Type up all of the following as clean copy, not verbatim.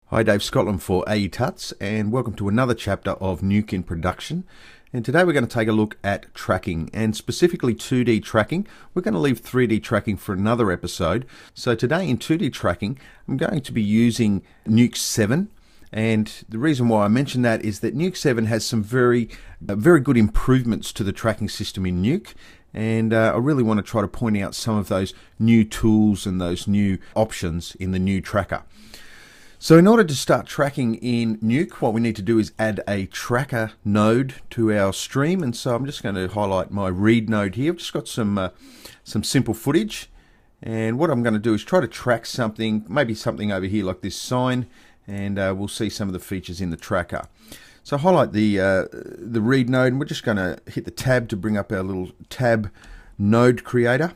Hi, Dave Scotland for AE Tuts, and welcome to another chapter of Nuke in production. And today we're going to take a look at tracking, and specifically 2D tracking. We're going to leave 3D tracking for another episode. So today in 2D tracking, I'm going to be using Nuke 7. And the reason why I mention that is that Nuke 7 has some very good improvements to the tracking system in Nuke. And I really want to try to point out some of those new tools and those new options in the new tracker. So in order to start tracking in Nuke, what we need to do is add a tracker node to our stream. And so I'm just going to highlight my read node here. I've just got some simple footage. And what I'm going to do is try to track something, maybe something over here like this sign, and we'll see some of the features in the tracker. So highlight the read node, and we're just going to hit the tab to bring up our little tab node creator.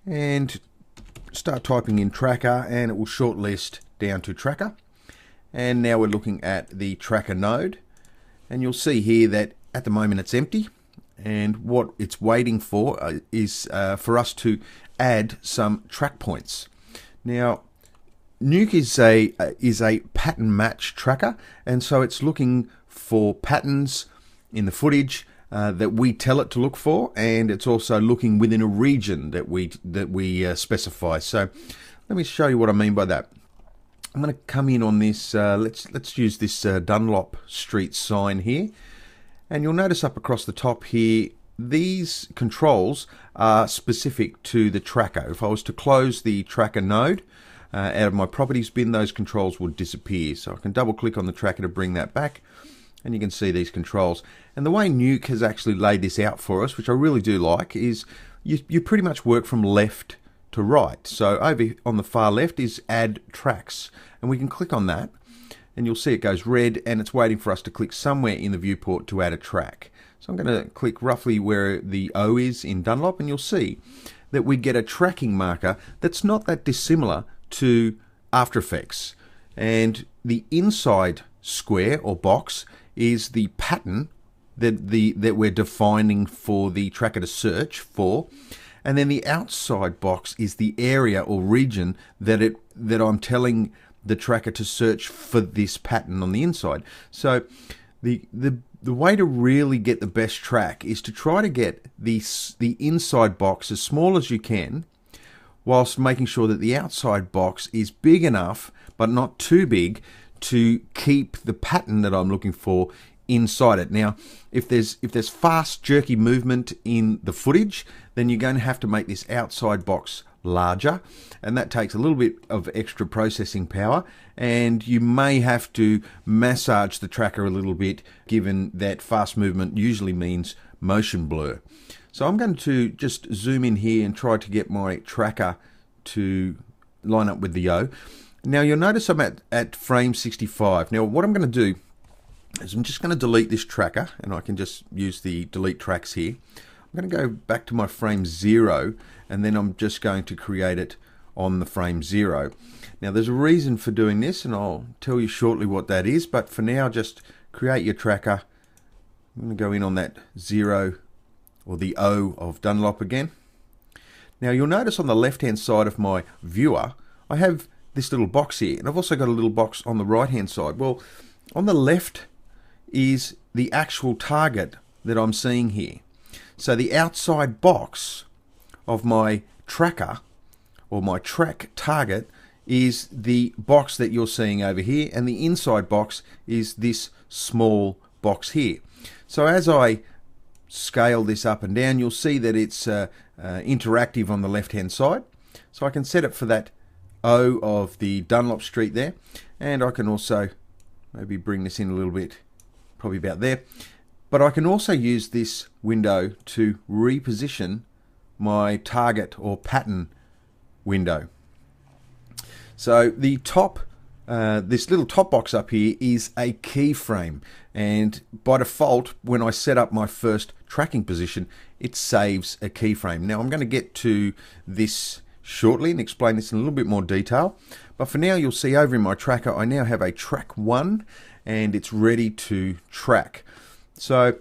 And start typing in tracker, and it will shortlist down to tracker. And now we're looking at the tracker node, and you'll see here that at the moment it's empty, and what it's waiting for is for us to add some track points. Now Nuke is a pattern match tracker, and so it's looking for patterns in the footage that we tell it to look for, and it's also looking within a region that we specify. So let me show you what I mean by that. I'm going to come in on this, let's use this Dunlop Street sign here, and you'll notice up across the top here, these controls are specific to the tracker. If I was to close the tracker node out of my properties bin, those controls would disappear. So I can double click on the tracker to bring that back, and you can see these controls. And the way Nuke has actually laid this out for us, which I really do like, is you pretty much work from left to right. So over on the far left is add tracks, and we can click on that, and you'll see it goes red, and it's waiting for us to click somewhere in the viewport to add a track. So I'm going to click roughly where the O is in Dunlop, and you'll see that we get a tracking marker that's not that dissimilar to After Effects. And the inside square or box is the pattern that we're defining for the tracker to search for. And then the outside box is the area or region that I'm telling the tracker to search for this pattern on the inside. So the way to really get the best track is to try to get the inside box as small as you can, whilst making sure that the outside box is big enough but not too big to keep the pattern that I'm looking for inside it. Now, if there's fast jerky movement in the footage, then you're going to have to make this outside box larger, and that takes a little bit of extra processing power, and you may have to massage the tracker a little bit, given that fast movement usually means motion blur. So I'm going to just zoom in here and try to get my tracker to line up with the O. Now you'll notice I'm at frame 65. Now what I'm going to do is I'm just going to delete this tracker, and I can just use the delete tracks here. I'm going to go back to my frame 0, and then I'm just going to create it on the frame 0. Now there's a reason for doing this, and I'll tell you shortly what that is, but for now just create your tracker. I'm going to go in on that 0 or the O of Dunlop again. Now you'll notice on the left hand side of my viewer I have this little box here, and I've also got a little box on the right hand side. Well, on the left is the actual target that I'm seeing here. So the outside box of my tracker, or my track target, is the box that you're seeing over here, and the inside box is this small box here. So as I scale this up and down, you'll see that it's interactive on the left hand side. So I can set it for that O of the Dunlop Street there, and I can also maybe bring this in a little bit, probably about there. But I can also use this window to reposition my target or pattern window. So the top, this little top box up here is a keyframe, and by default, when I set up my first tracking position, it saves a keyframe. Now I'm going to get to this shortly and explain this in a little bit more detail, but for now you'll see over in my tracker I now have a track 1, and it's ready to track. So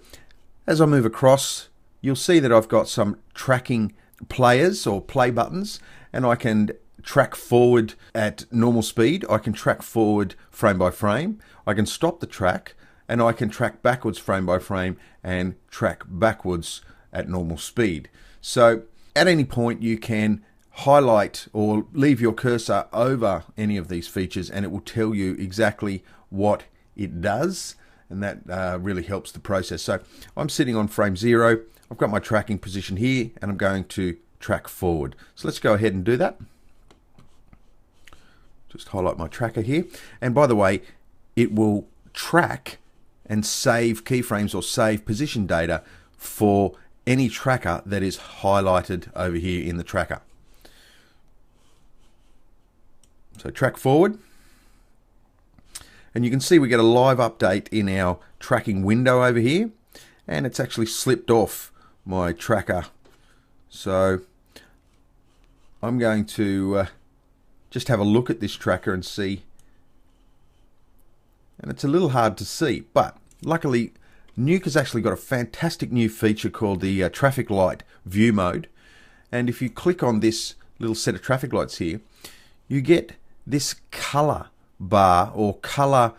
as I move across, you'll see that I've got some tracking players or play buttons, and I can track forward at normal speed, I can track forward frame by frame, I can stop the track, and I can track backwards frame by frame and track backwards at normal speed. So at any point you can highlight or leave your cursor over any of these features and it will tell you exactly what it does, and that really helps the process. So I'm sitting on frame 0, I've got my tracking position here, and I'm going to track forward. So let's go ahead and do that. Just highlight my tracker here, and by the way, it will track and save keyframes or save position data for any tracker that is highlighted over here in the tracker. So track forward, and you can see we get a live update in our tracking window over here, and it's actually slipped off my tracker. So I'm going to just have a look at this tracker and see, and it's a little hard to see, but luckily Nuke has actually got a fantastic new feature called the traffic light view mode, and if you click on this little set of traffic lights here, you get this color bar or color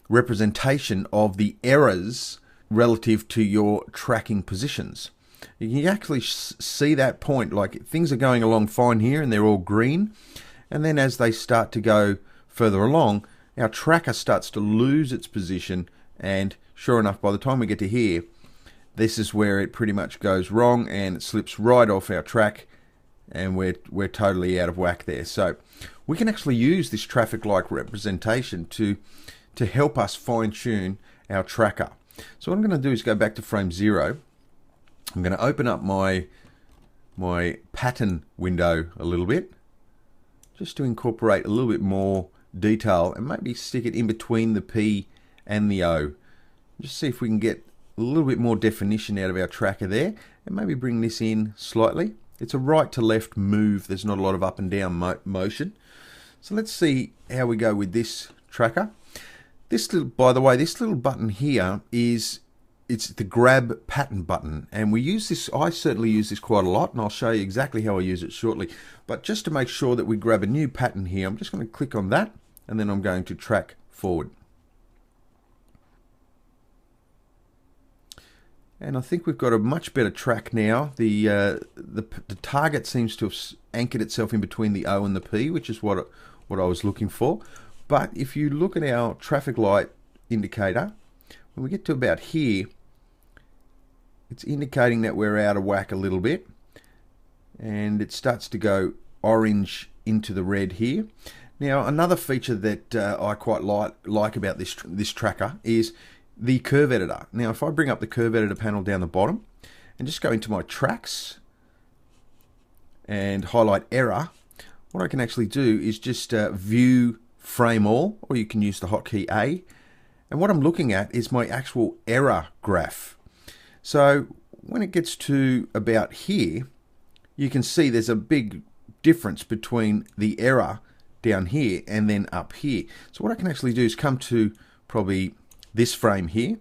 representation of the errors relative to your tracking positions. You can actually see that point, like things are going along fine here and they're all green, and then as they start to go further along, our tracker starts to lose its position, and sure enough, by the time we get to here, this is where it pretty much goes wrong and it slips right off our track, and we're totally out of whack there. So we can actually use this traffic light representation to help us fine-tune our tracker. So what I'm going to do is go back to frame 0. I'm going to open up my pattern window a little bit, just to incorporate a little bit more detail, and maybe stick it in between the P and the O. Just see if we can get a little bit more definition out of our tracker there, and maybe bring this in slightly. It's a right to left move, there's not a lot of up and down motion. So let's see how we go with this tracker. This little, by the way, this little button here it's the grab pattern button, and we use this, I certainly use this quite a lot, and I'll show you exactly how I use it shortly. But just to make sure that we grab a new pattern here, I'm just going to click on that, and then I'm going to track forward. And I think we've got a much better track now. The target seems to have anchored itself in between the O and the P, which is what I was looking for. But if you look at our traffic light indicator, when we get to about here, it's indicating that we're out of whack a little bit, and it starts to go orange into the red here. Now, another feature that I quite like about this tracker is the curve editor. Now, if I bring up the curve editor panel down the bottom and just go into my tracks and highlight error, what I can actually do is just view frame all, or you can use the hotkey A. And what I'm looking at is my actual error graph. So when it gets to about here, you can see there's a big difference between the error down here and then up here. So what I can actually do is come to probably this frame here,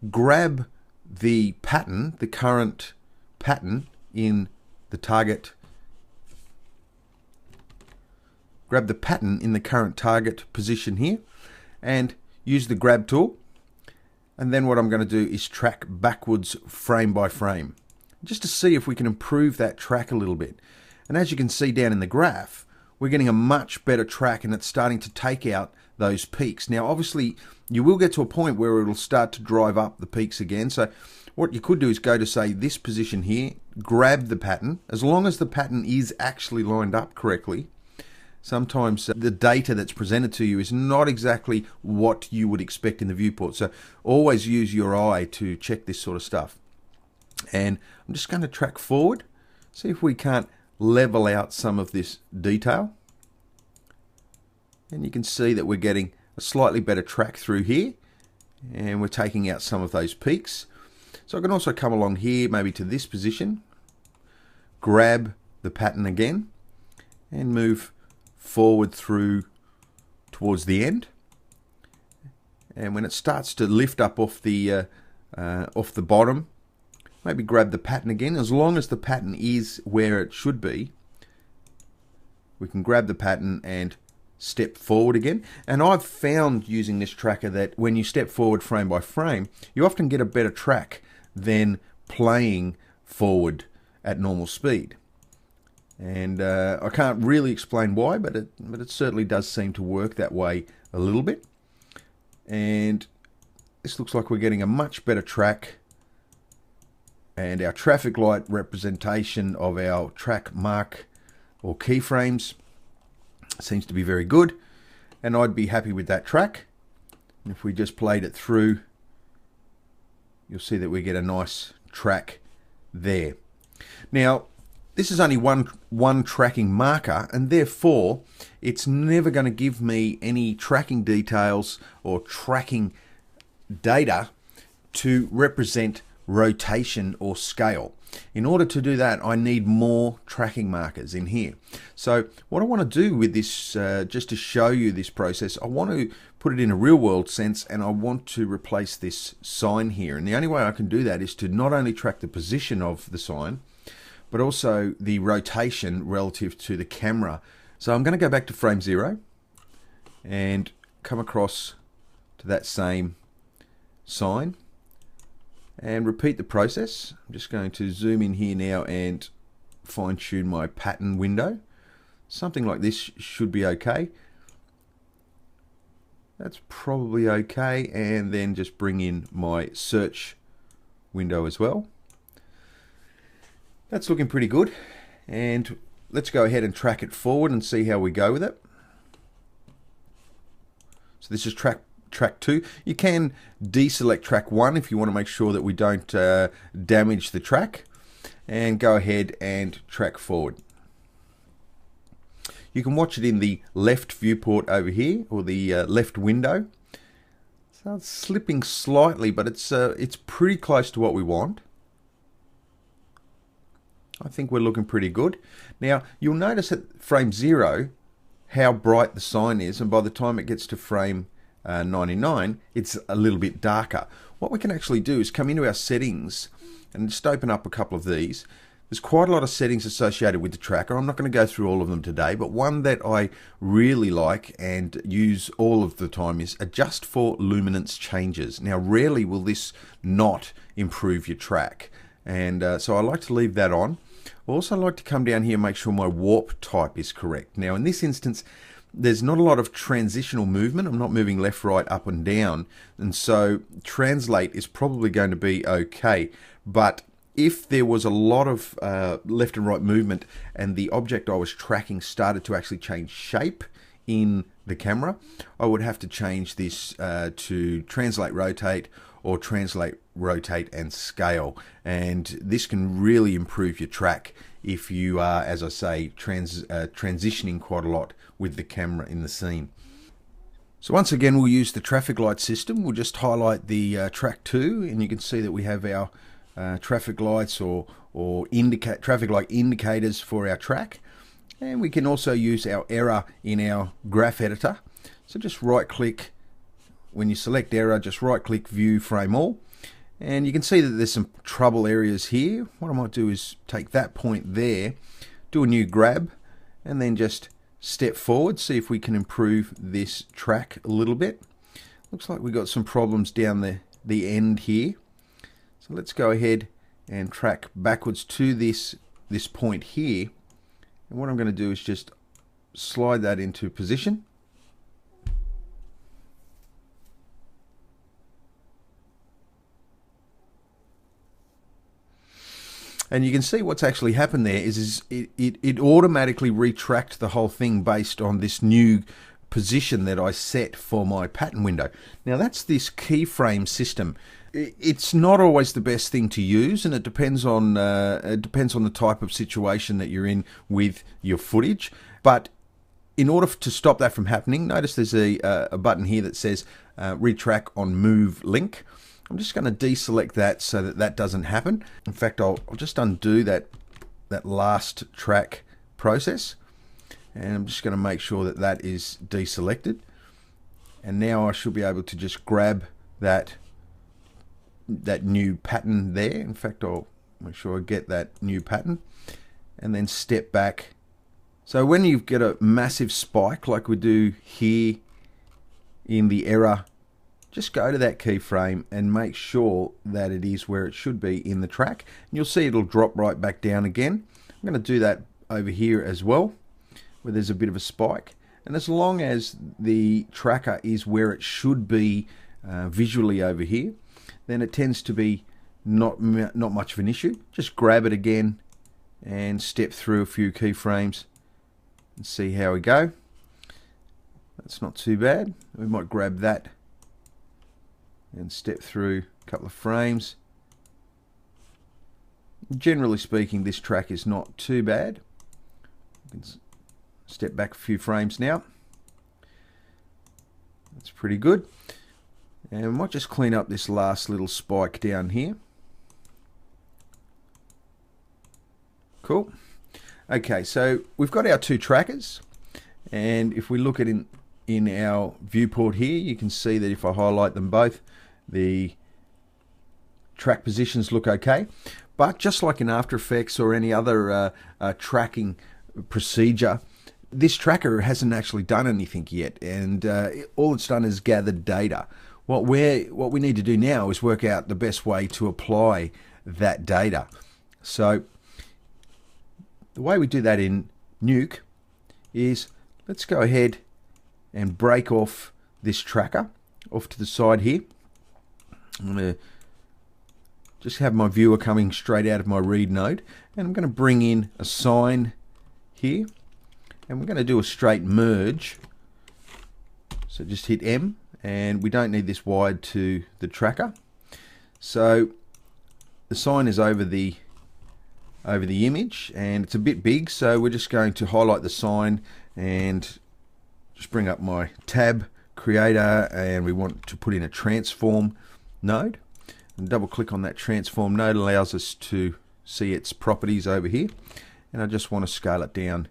grab the pattern, the current pattern in the target, grab the pattern in the current target position here, and use the grab tool. And then what I'm going to do is track backwards frame by frame, just to see if we can improve that track a little bit. And as you can see down in the graph, we're getting a much better track, and it's starting to take out those peaks. Now, obviously, you will get to a point where it'll start to drive up the peaks again. So what you could do is go to, say, this position here, grab the pattern. As long as the pattern is actually lined up correctly, sometimes the data that's presented to you is not exactly what you would expect in the viewport. So always use your eye to check this sort of stuff. And I'm just going to track forward, see if we can't level out some of this detail. And you can see that we're getting a slightly better track through here, and we're taking out some of those peaks. So I can also come along here, maybe to this position, grab the pattern again, and move forward through towards the end. And when it starts to lift up off the bottom, maybe grab the pattern again. As long as the pattern is where it should be, we can grab the pattern and step forward again. And I've found using this tracker that when you step forward frame by frame, you often get a better track than playing forward at normal speed. And I can't really explain why, but it certainly does seem to work that way a little bit. And this looks like we're getting a much better track, and our traffic light representation of our track mark or keyframes seems to be very good, and I'd be happy with that track. And if we just played it through, you'll see that we get a nice track there. Now, this is only one tracking marker, and therefore it's never going to give me any tracking details or tracking data to represent rotation or scale. In order to do that, I need more tracking markers in here. So what I want to do with this, just to show you this process, I want to put it in a real world sense, and I want to replace this sign here. And the only way I can do that is to not only track the position of the sign, but also the rotation relative to the camera. So I'm going to go back to frame 0 and come across to that same sign and repeat the process. I'm just going to zoom in here now and fine tune my pattern window. Something like this should be okay. That's probably okay, and then just bring in my search window as well. That's looking pretty good, and let's go ahead and track it forward and see how we go with it. So this is track 2. You can deselect track 1 if you want to make sure that we don't damage the track, and go ahead and track forward. You can watch it in the left viewport over here, or the left window. So it's slipping slightly, but it's pretty close to what we want. I think we're looking pretty good. Now, you'll notice at frame 0 how bright the sign is, and by the time it gets to frame 99, it's a little bit darker. What we can actually do is come into our settings and just open up a couple of these. There's quite a lot of settings associated with the tracker. I'm not going to go through all of them today, but one that I really like and use all of the time is adjust for luminance changes. Now, rarely will this not improve your track, and so I like to leave that on. I also like to come down here and make sure my warp type is correct. Now, in this instance, there's not a lot of transitional movement. I'm not moving left, right, up and down, and so translate is probably going to be okay. But if there was a lot of left and right movement and the object I was tracking started to actually change shape in the camera, I would have to change this to translate, rotate, or translate, rotate and scale. And this can really improve your track if you are, as I say, transitioning quite a lot with the camera in the scene. So once again, we'll use the traffic light system. We'll just highlight the track 2, and you can see that we have our traffic lights or traffic light indicators for our track. And we can also use our error in our graph editor. So just right click, when you select error, just right click view frame all, and you can see that there's some trouble areas here. What I might do is take that point there, do a new grab, and then just step forward, see if we can improve this track a little bit. Looks like we got some problems down the end here. So let's go ahead and track backwards to this point here. And what I'm going to do is just slide that into position. And you can see what's actually happened there is it automatically retracked the whole thing based on this new position that I set for my pattern window. Now that's this keyframe system. It's not always the best thing to use, and it depends on the type of situation that you're in with your footage. But in order to stop that from happening, notice there's a button here that says retrack on move link. I'm just going to deselect that so that that doesn't happen. In fact, I'll just undo that last track process, and I'm just going to make sure that that is deselected. And now I should be able to just grab that new pattern there. In fact, I'll make sure I get that new pattern and then step back So when you get a massive spike like we do here in the error, just go to that keyframe and make sure that it is where it should be in the track. And you'll see it'll drop right back down again. I'm going to do that over here as well, where there's a bit of a spike. And as long as the tracker is where it should be visually over here, then it tends to be not much of an issue. Just grab it again and step through a few keyframes and see how we go. That's not too bad. We might grab that and step through a couple of frames. Generally speaking, this track is not too bad. You can step back a few frames now. That's pretty good. And we might just clean up this last little spike down here. Cool. Okay, so we've got our two trackers, and if we look at in our viewport here, you can see that if I highlight them both, the track positions look okay. But just like in After Effects or any other tracking procedure, this tracker hasn't actually done anything yet, and all it's done is gathered data. What we need to do now is work out the best way to apply that data. So the way we do that in Nuke is, let's go ahead and break off this tracker off to the side here. I'm going to just have my viewer coming straight out of my read node, and I'm going to bring in a sign here, and we're going to do a straight merge. So just hit M, and we don't need this wired to the tracker. So the sign is over the image, and it's a bit big, so we're just going to highlight the sign and just bring up my tab creator, and we want to put in a transform node, and double click on that transform node. Allows us to see its properties over here, and I just want to scale it down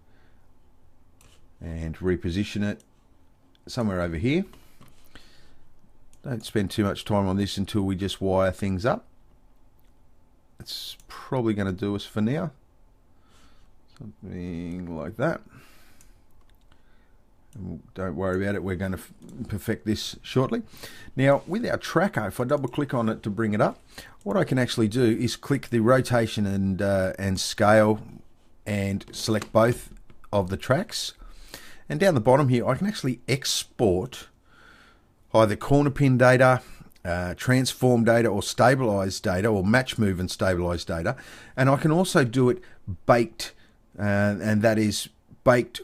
and reposition it somewhere over here. Don't spend too much time on this until we just wire things up. It's probably going to do us for now, something like that. Don't worry about it, we're going to perfect this shortly. Now with our tracker, if I double click on it to bring it up, what I can actually do is click the rotation and scale and select both of the tracks, and down the bottom here I can actually export either corner pin data, transform data, or stabilized data, or match move and stabilized data. And I can also do it baked, and that is baked.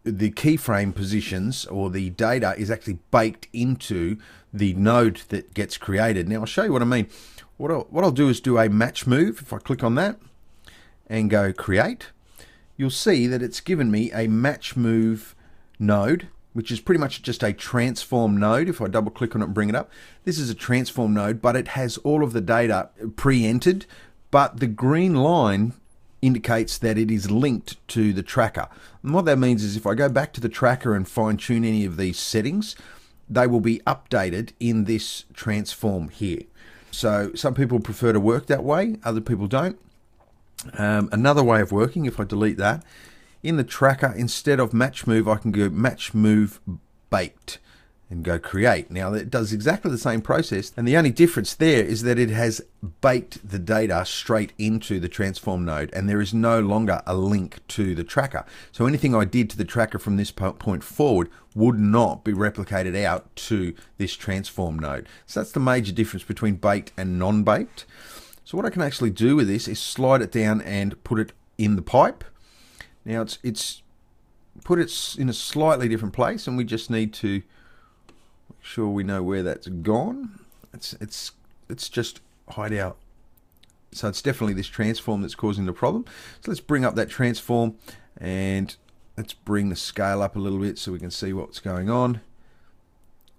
The keyframe positions or the data is actually baked into the node that gets created. Now I'll show you what I mean. What I'll do is do a match move. If I click on that and go create, you'll see that it's given me a match move node, which is pretty much just a transform node. If I double click on it and bring it up, this is a transform node, but it has all of the data pre-entered, but the green line indicates that it is linked to the tracker. And what that means is if I go back to the tracker and fine tune any of these settings, they will be updated in this transform here. So some people prefer to work that way, other people don't. Another way of working, if I delete that, in the tracker, instead of match move, I can go match move baked and go create. Now it does exactly the same process, and the only difference there is that it has baked the data straight into the transform node, and there is no longer a link to the tracker. So anything I did to the tracker from this point forward would not be replicated out to this transform node. So that's the major difference between baked and non-baked. So what I can actually do with this is slide it down and put it in the pipe. Now it's put it in a slightly different place, and we just need to make sure we know where that's gone. It's just hide out. So it's definitely this transform that's causing the problem. So let's bring up that transform and let's bring the scale up a little bit so we can see what's going on.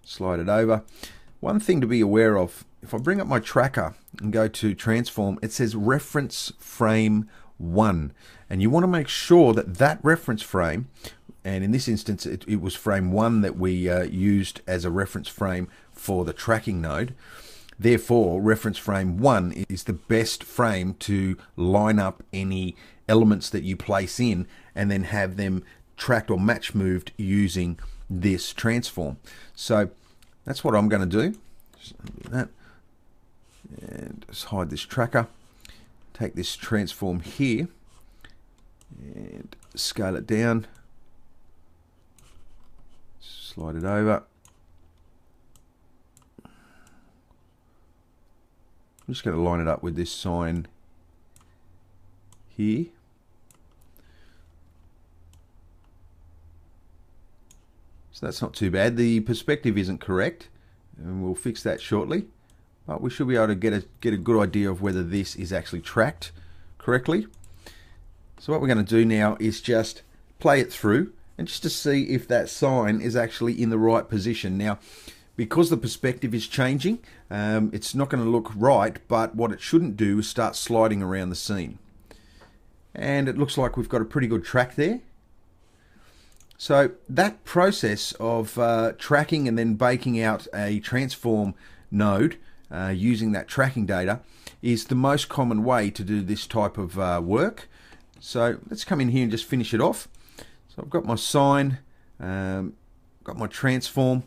Slide it over. One thing to be aware of, if I bring up my tracker and go to transform, it says reference frame 1, and you want to make sure that that reference frame, and in this instance it was frame 1 that we used as a reference frame for the tracking node, Therefore, reference frame 1 is the best frame to line up any elements that you place in and then have them tracked or match moved using this transform. So that's what I'm going to do. Just do that. And just hide this tracker. Take this transform here and scale it down. Slide it over. I'm just going to line it up with this sign here. So that's not too bad. The perspective isn't correct, and we'll fix that shortly. But we should be able to get a good idea of whether this is actually tracked correctly. So what we're going to do now is just play it through, and just to see if that sign is actually in the right position. Now, because the perspective is changing, it's not going to look right, but what it shouldn't do is start sliding around the scene. And it looks like we've got a pretty good track there. So that process of tracking and then baking out a transform node using that tracking data is the most common way to do this type of work. So let's come in here and just finish it off. So I've got my sign, got my transform.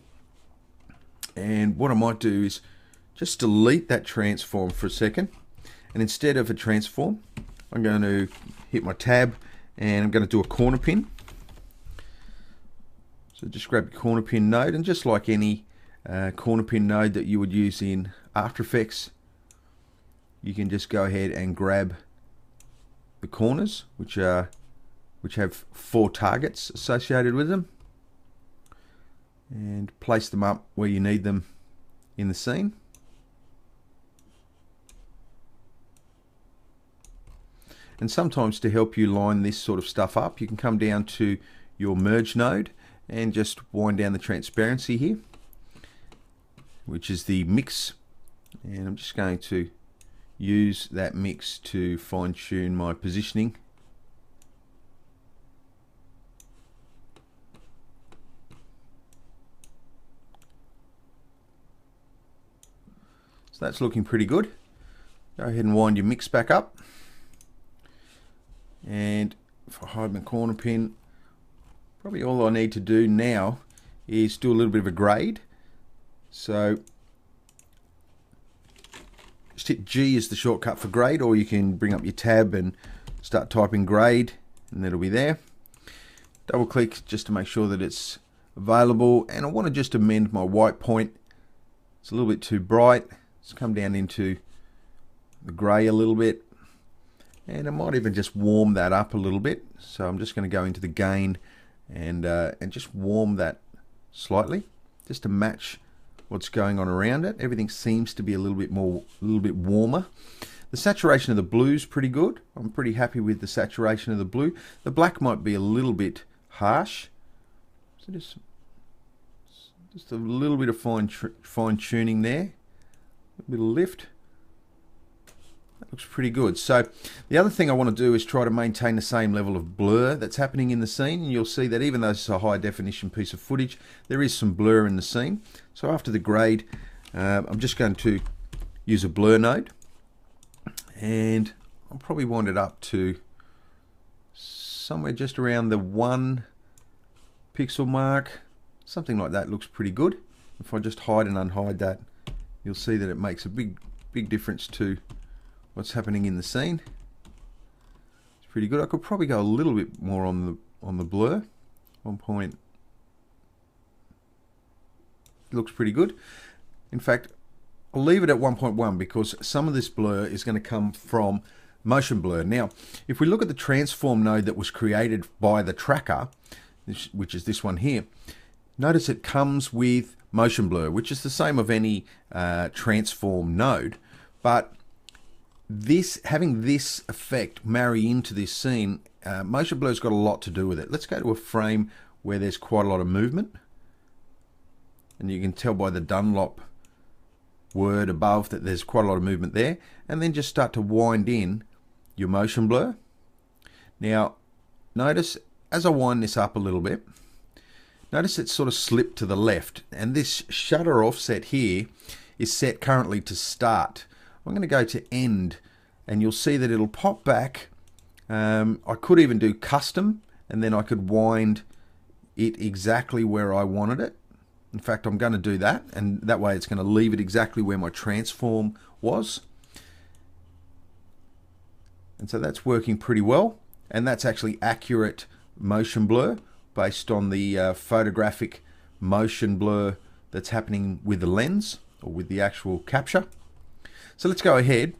And what I might do is just delete that transform for a second. And instead of a transform, I'm going to hit my tab and I'm going to do a corner pin. So just grab your corner pin node, and just like any corner pin node that you would use in After Effects, you can just go ahead and grab the corners, which have 4 targets associated with them, and place them up where you need them in the scene. And sometimes, to help you line this sort of stuff up, you can come down to your merge node and just wind down the transparency here, which is the mix, and I'm just going to use that mix to fine tune my positioning. So that's looking pretty good. Go ahead and wind your mix back up. And if I hide my corner pin, probably all I need to do now is do a little bit of a grade. So just hit G as the shortcut for grade, or you can bring up your tab and start typing grade, and that'll be there. Double click just to make sure that it's available, and I want to just amend my white point. It's a little bit too bright. Let's come down into the grey a little bit, and I might even just warm that up a little bit. So I'm just going to go into the gain and just warm that slightly, just to match what's going on around it. Everything seems to be a little bit warmer. The saturation of the blue is pretty good. I'm pretty happy with the saturation of the blue. The black might be a little bit harsh, so just a little bit of fine tuning there. A bit of lift. That looks pretty good. So the other thing I want to do is try to maintain the same level of blur that's happening in the scene, and you'll see that even though this is a high definition piece of footage, there is some blur in the scene. So after the grade, I'm just going to use a blur node, and I'll probably wind it up to somewhere just around the 1 pixel mark. Something like that looks pretty good. If I just hide and unhide that, you'll see that it makes a big difference to what's happening in the scene. It's pretty good. I could probably go a little bit more on the blur. 1 point. It looks pretty good. In fact, I'll leave it at 1.1 because some of this blur is going to come from motion blur. Now, if we look at the transform node that was created by the tracker, which is this one here, notice it comes with motion blur, which is the same of any transform node, but having this effect marry into this scene, motion blur's got a lot to do with it. Let's go to a frame where there's quite a lot of movement, and you can tell by the Dunlop word above that there's quite a lot of movement there, and then just start to wind in your motion blur. Now notice as I wind this up a little bit, notice it's sort of slipped to the left, and this shutter offset here is set currently to start. I'm going to go to end, and you'll see that it'll pop back. I could even do custom, and then I could wind it exactly where I wanted it. In fact, I'm going to do that, and that way it's going to leave it exactly where my transform was. And so that's working pretty well, and that's actually accurate motion blur based on the photographic motion blur that's happening with the lens or with the actual capture. So let's go ahead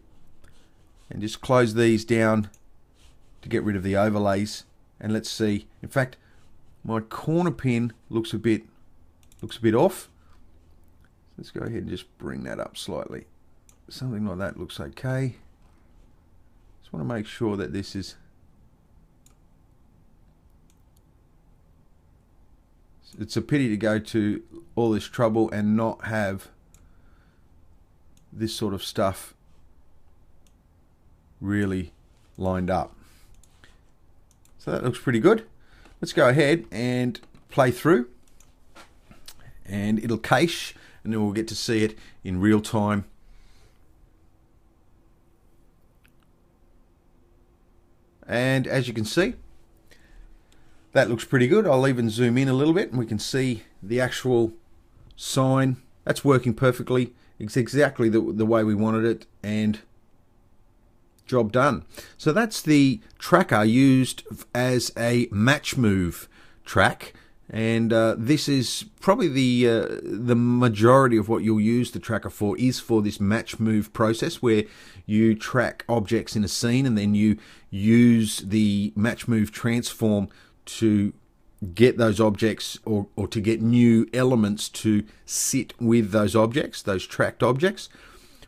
and just close these down to get rid of the overlays, and let's see. In fact, my corner pin looks a bit off. Let's go ahead and just bring that up slightly. Something like that looks okay. Just want to make sure that this is, it's a pity to go to all this trouble and not have this sort of stuff really lined up. So that looks pretty good. Let's go ahead and play through, and it'll cache, and then we'll get to see it in real time. And as you can see, that looks pretty good. I'll even zoom in a little bit and we can see the actual sign. That's working perfectly. It's exactly the way we wanted it, and job done. So that's the tracker used as a match move track, and this is probably the majority of what you'll use the tracker for, is for this match move process, where you track objects in a scene and then you use the match move transform to get those objects or to get new elements to sit with those objects, those tracked objects.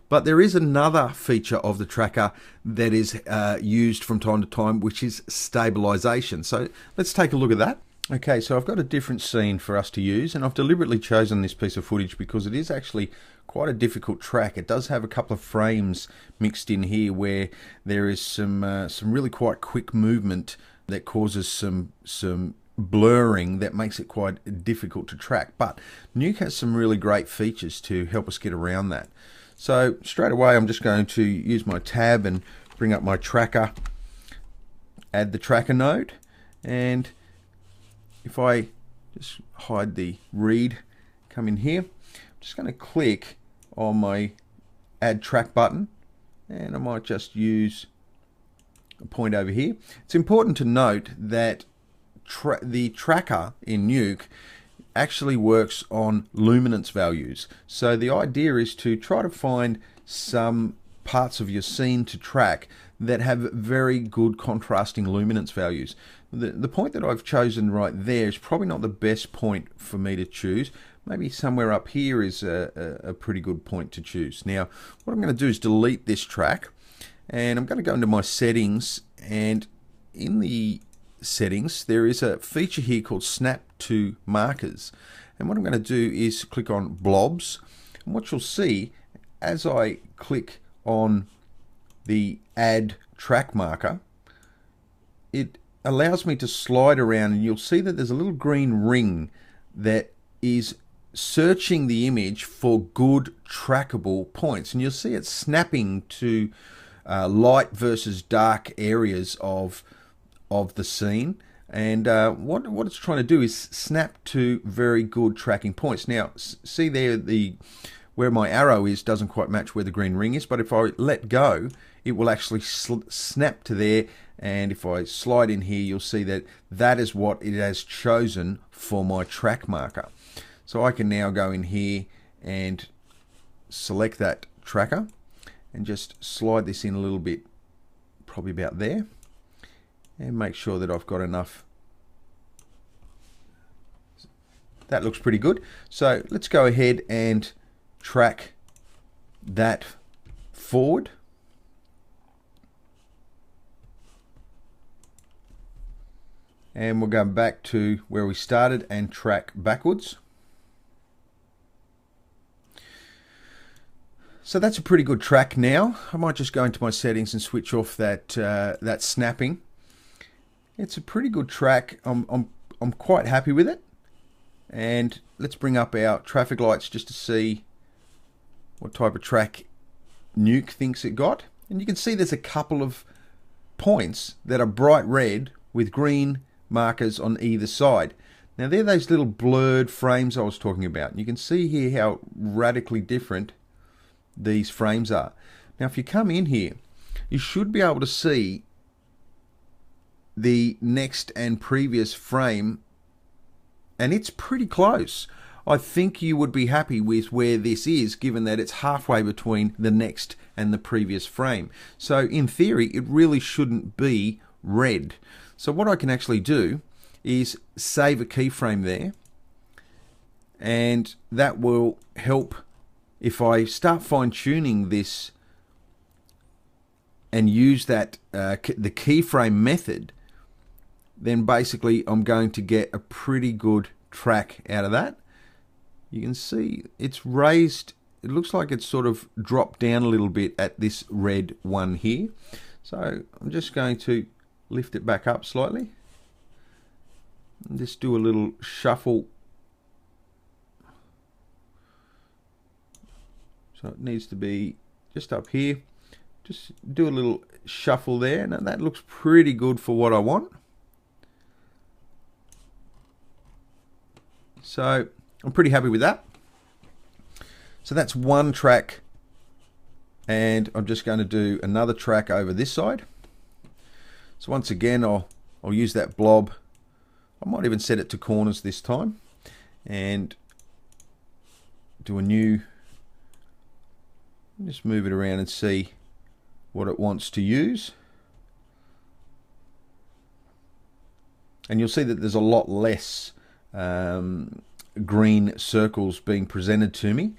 But there is another feature of the tracker that is used from time to time, which is stabilization. So let's take a look at that. Okay, so I've got a different scene for us to use, and I've deliberately chosen this piece of footage because it is actually quite a difficult track. It does have a couple of frames mixed in here where there is some really quite quick movement that causes some blurring that makes it quite difficult to track. But Nuke has some really great features to help us get around that. So straight away I'm just going to use my tab and bring up my tracker, add the tracker node, and if I just hide the read, come in here, I'm just going to click on my add track button, and I might just use a point over here. It's important to note that the tracker in Nuke actually works on luminance values. So the idea is to try to find some parts of your scene to track that have very good contrasting luminance values. The point that I've chosen right there is probably not the best point for me to choose. Maybe somewhere up here is a pretty good point to choose. Now, what I'm going to do is delete this track, and I'm going to go into my settings, and in the settings there is a feature here called snap to markers, and what I'm going to do is click on blobs, and what you'll see as I click on the add track marker, it allows me to slide around, and you'll see that there's a little green ring that is searching the image for good trackable points, and you'll see it snapping to light versus dark areas of the scene, and what it's trying to do is snap to very good tracking points. Now see there, where my arrow is doesn't quite match where the green ring is, but if I let go it will actually snap to there, and if I slide in here you'll see that that is what it has chosen for my track marker. So I can now go in here and select that tracker and just slide this in a little bit, probably about there, and make sure that I've got enough. That looks pretty good. So let's go ahead and track that forward. And we'll go back to where we started and track backwards. So that's a pretty good track now. I might just go into my settings and switch off that that snapping. It's a pretty good track. I'm quite happy with it. And let's bring up our traffic lights just to see what type of track Nuke thinks it got. And you can see there's a couple of points that are bright red with green markers on either side. Now they're those little blurred frames I was talking about. And you can see here how radically different these frames are. Now if you come in here, you should be able to see the next and previous frame, and it's pretty close. I think you would be happy with where this is, given that it's halfway between the next and the previous frame. So in theory, it really shouldn't be red. So what I can actually do is save a keyframe there, and that will help if I start fine-tuning this and use that the keyframe method. Then basically I'm going to get a pretty good track out of that. You can see it's raised, it looks like it's sort of dropped down a little bit at this red one here. So I'm just going to lift it back up slightly and just do a little shuffle. So it needs to be just up here. Just do a little shuffle there. Now that looks pretty good for what I want. So I'm pretty happy with that. So that's one track, and I'm just going to do another track over this side. So once again, I'll use that blob. I might even set it to corners this time and do a new, just move it around and see what it wants to use. And you'll see that there's a lot less green circles being presented to me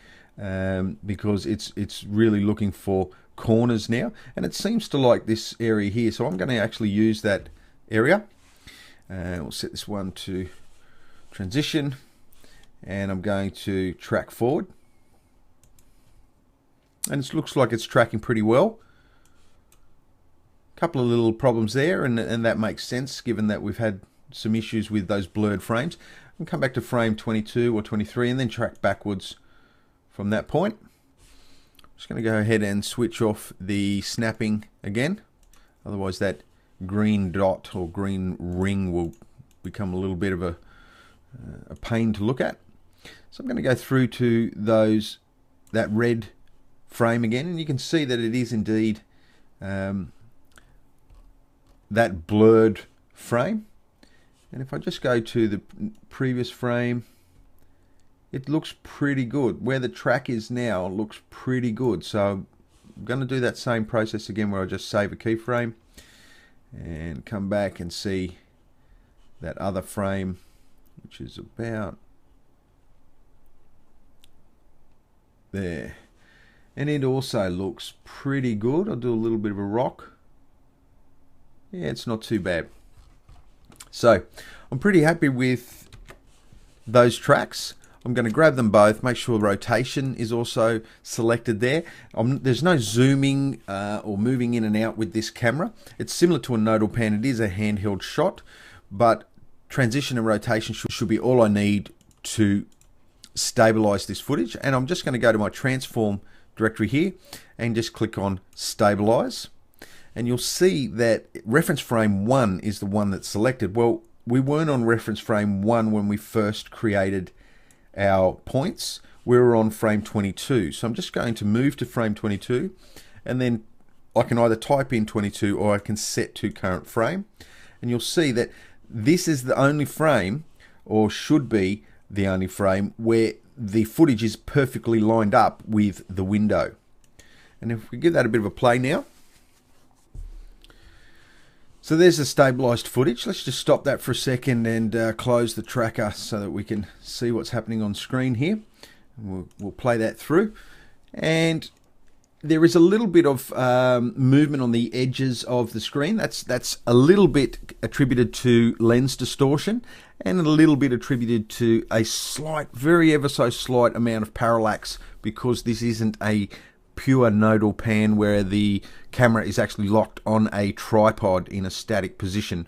because it's really looking for corners now, and it seems to like this area here. So I'm going to actually use that area. We'll set this one to transition, and I'm going to track forward, and it looks like it's tracking pretty well. Couple of little problems there, and that makes sense given that we've had some issues with those blurred frames. And come back to frame 22 or 23 and then track backwards from that point. I'm just going to go ahead and switch off the snapping again, otherwise that green dot or green ring will become a little bit of a pain to look at. So I'm going to go through to that red frame again, and you can see that it is indeed that blurred frame. And if I just go to the previous frame, it looks pretty good. Where the track is now looks pretty good. So I'm going to do that same process again where I just save a keyframe and come back and see that other frame, which is about there. And it also looks pretty good. I'll do a little bit of a rock. Yeah, it's not too bad. So I'm pretty happy with those tracks. I'm going to grab them both, make sure rotation is also selected there. There's no zooming or moving in and out with this camera. It's similar to a nodal pan. It is a handheld shot, but transition and rotation should be all I need to stabilize this footage. And I'm just going to go to my transform directory here and just click on stabilize. And you'll see that reference frame 1 is the one that's selected. Well, we weren't on reference frame 1 when we first created our points. We were on frame 22. So I'm just going to move to frame 22, and then I can either type in 22 or I can set to current frame. And you'll see that this is the only frame, or should be the only frame, where the footage is perfectly lined up with the window. And if we give that a bit of a play now. So there's the stabilized footage. Let's just stop that for a second and close the tracker so that we can see what's happening on screen here. We'll play that through. And there is a little bit of movement on the edges of the screen. That's a little bit attributed to lens distortion, and a little bit attributed to a slight, very ever so slight amount of parallax, because this isn't a pure nodal pan where the camera is actually locked on a tripod in a static position.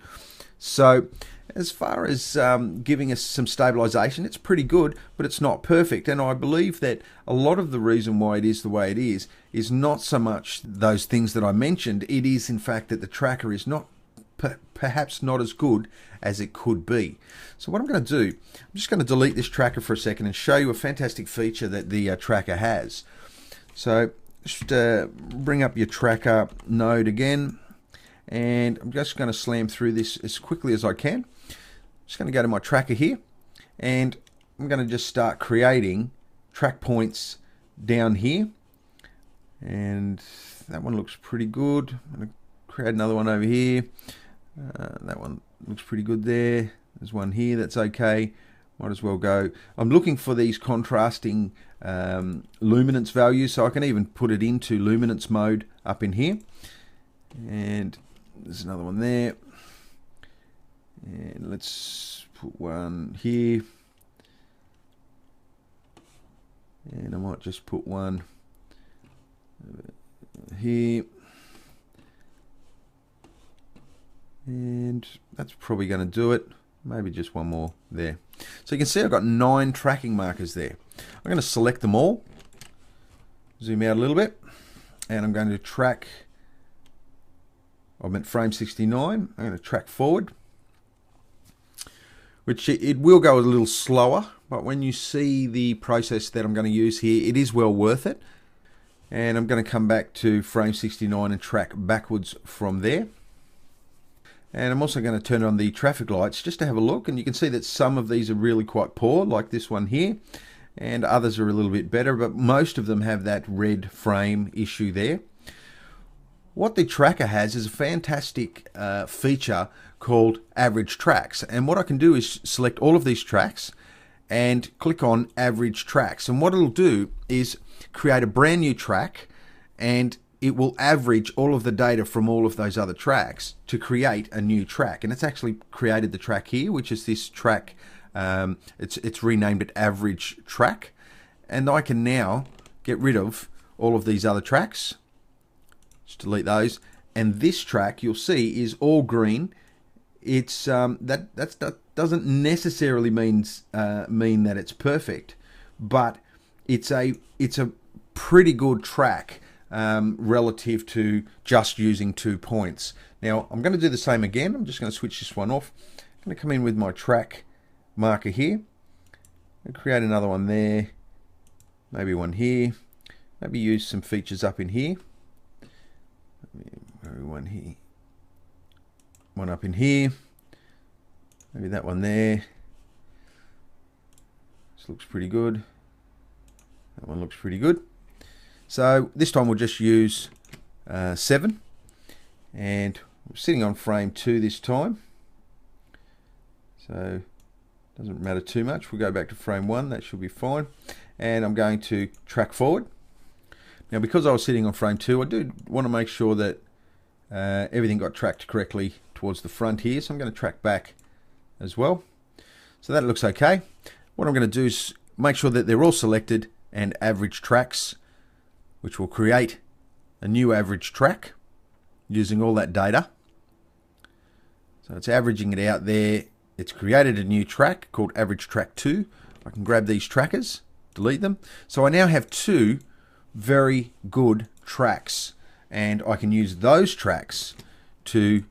So As far as giving us some stabilization, it's pretty good, but it's not perfect. And I believe that a lot of the reason why it is the way it is not so much those things that I mentioned. It is, in fact, that the tracker is not perhaps not as good as it could be. So what I'm going to do, I'm just going to delete this tracker for a second and show you a fantastic feature that the tracker has. So just bring up your tracker node again, and I'm just going to slam through this as quickly as I can. Just going to go to my tracker here, and I'm going to just start creating track points down here, and that one looks pretty good. I'm going to create another one over here. That one looks pretty good there. There's one here that's okay. Might as well go. I'm looking for these contrasting luminance values, so I can even put it into luminance mode up in here. And there's another one there. And let's put one here. And I might just put one here. And that's probably going to do it. Maybe just one more there. So you can see I've got 9 tracking markers there. I'm going to select them all, zoom out a little bit, and I'm going to track. I'm at frame 69. I'm going to track forward, which it will go a little slower, but when you see the process that I'm going to use here, it is well worth it. And I'm going to come back to frame 69 and track backwards from there. And I'm also going to turn on the traffic lights just to have a look, and you can see that some of these are really quite poor, like this one here, and others are a little bit better, but most of them have that red frame issue there. What the tracker has is a fantastic feature called average tracks, and what I can do is select all of these tracks and click on average tracks, and what it'll do is create a brand new track, and it will average all of the data from all of those other tracks to create a new track. And it's actually created the track here, which is this track. It's renamed it average track. And I can now get rid of all of these other tracks. Just delete those. And this track, you'll see, is all green. It's that doesn't necessarily mean that it's perfect, but it's a pretty good track. Relative to just using 2 points. Now I'm going to do the same again. I'm just going to switch this one off. I'm going to come in with my track marker here and create another one there, maybe one here, maybe use some features up in here, maybe one here, one up in here, maybe that one there. This looks pretty good. That one looks pretty good. So this time we'll just use 7, and we're sitting on frame 2 this time, so doesn't matter too much. We'll go back to frame 1, that should be fine, and I'm going to track forward. Now because I was sitting on frame 2, I do want to make sure that everything got tracked correctly towards the front here, so I'm going to track back as well. So that looks okay. What I'm going to do is make sure that they're all selected and average tracks, which will create a new average track using all that data. So it's averaging it out there. It's created a new track called average track 2. I can grab these trackers, delete them. So I now have 2 very good tracks, and I can use those tracks to,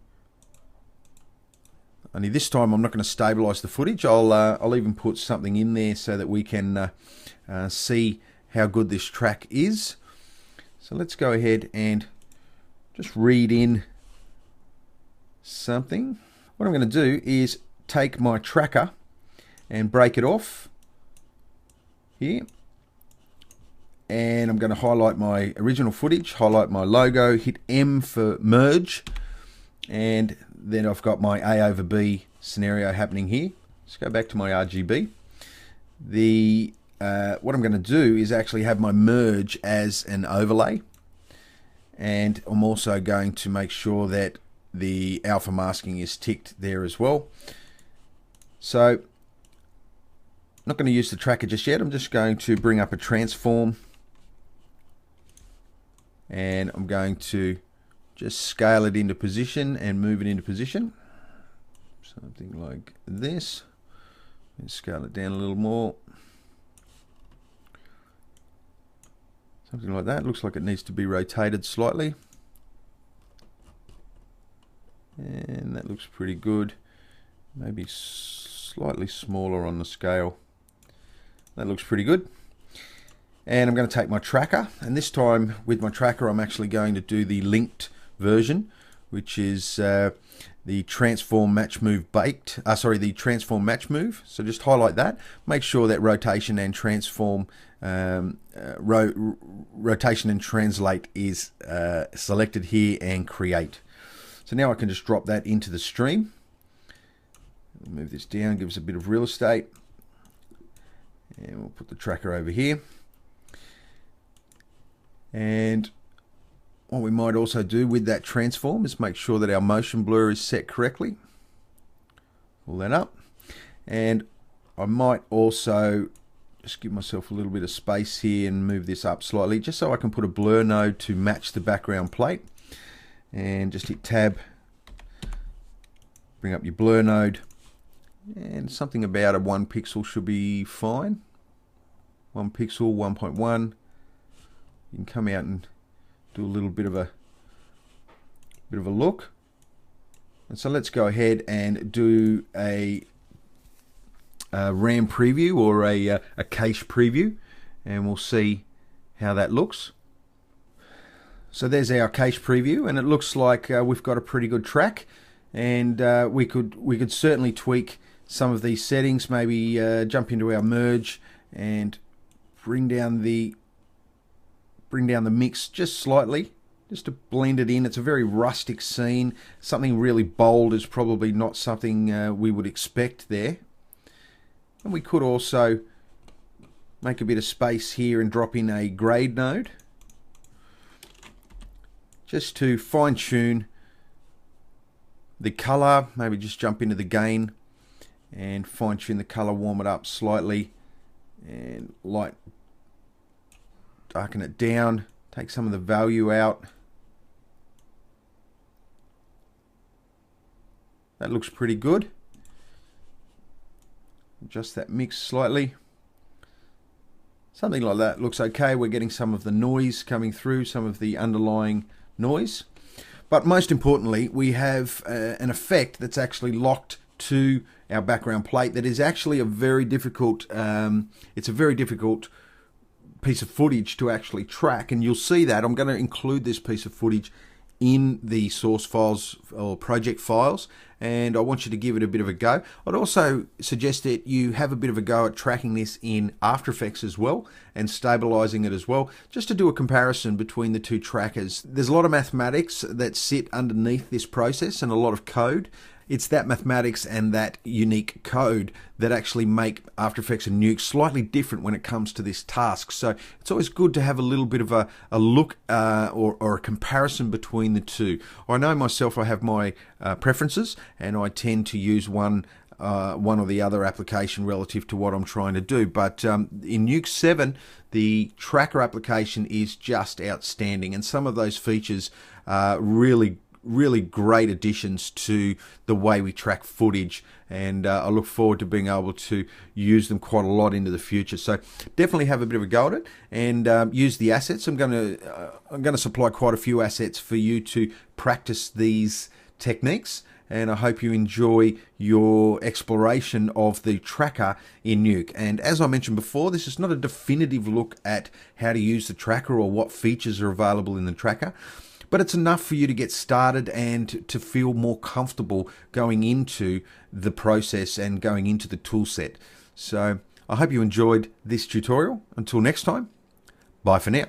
only this time I'm not going to stabilize the footage. I'll even put something in there so that we can see how good this track is. So let's go ahead and just read in something. What I'm going to do is take my tracker and break it off here. And I'm going to highlight my original footage, highlight my logo, hit M for merge. And then I've got my A over B scenario happening here. Let's go back to my RGB. What I'm going to do is actually have my merge as an overlay, and I'm also going to make sure that the alpha masking is ticked there as well. So I'm not going to use the tracker just yet. I'm just going to bring up a transform, and I'm going to just scale it into position and move it into position. Something like this. Let's scale it down a little more. Something like that. Looks like it needs to be rotated slightly. And that looks pretty good. Maybe slightly smaller on the scale. That looks pretty good. And I'm going to take my tracker, and this time with my tracker I'm actually going to do the linked version, which is the transform match move baked. The transform match move. So just highlight that. Make sure that rotation and transform, rotation and translate is selected here, and create. So now I can just drop that into the stream. Move this down, give us a bit of real estate, and we'll put the tracker over here. And what we might also do with that transform is make sure that our motion blur is set correctly. Pull that up. And I might also just give myself a little bit of space here and move this up slightly, just so I can put a blur node to match the background plate. And just hit tab, bring up your blur node, and something about a 1 pixel should be fine. 1 pixel, 1.1. You can come out and do a little bit of a look. And so let's go ahead and do a RAM preview, or a cache preview, and we'll see how that looks. So there's our cache preview, and it looks like we've got a pretty good track, and we could certainly tweak some of these settings. Maybe jump into our merge and bring down the mix just slightly, just to blend it in. It's a very rustic scene. Something really bold is probably not something we would expect there. And we could also make a bit of space here and drop in a grade node, just to fine-tune the color. Maybe just jump into the gain and fine-tune the color, warm it up slightly, and darken it down, take some of the value out. That looks pretty good. Adjust that mix slightly. Something like that looks okay. We're getting some of the noise coming through, some of the underlying noise. But most importantly, we have an effect that's actually locked to our background plate that is actually a very difficult, it's a very difficult piece of footage to actually track, and you'll see that. I'm going to include this piece of footage in the source files or project files, and I want you to give it a bit of a go. I'd also suggest that you have a bit of a go at tracking this in After Effects as well, and stabilizing it as well, just to do a comparison between the two trackers. There's a lot of mathematics that sit underneath this process, and a lot of code. It's that mathematics and that unique code that actually make After Effects and Nuke slightly different when it comes to this task. So it's always good to have a little bit of a look or a comparison between the two. I know myself, I have my preferences, and I tend to use one or the other application relative to what I'm trying to do. But in Nuke 7, the tracker application is just outstanding, and some of those features are really great additions to the way we track footage, and I look forward to being able to use them quite a lot into the future. So definitely have a bit of a go at it, and use the assets. I'm going to supply quite a few assets for you to practice these techniques, and I hope you enjoy your exploration of the tracker in Nuke. And as I mentioned before, this is not a definitive look at how to use the tracker or what features are available in the tracker, but it's enough for you to get started and to feel more comfortable going into the process and going into the tool set. So I hope you enjoyed this tutorial. Until next time, bye for now.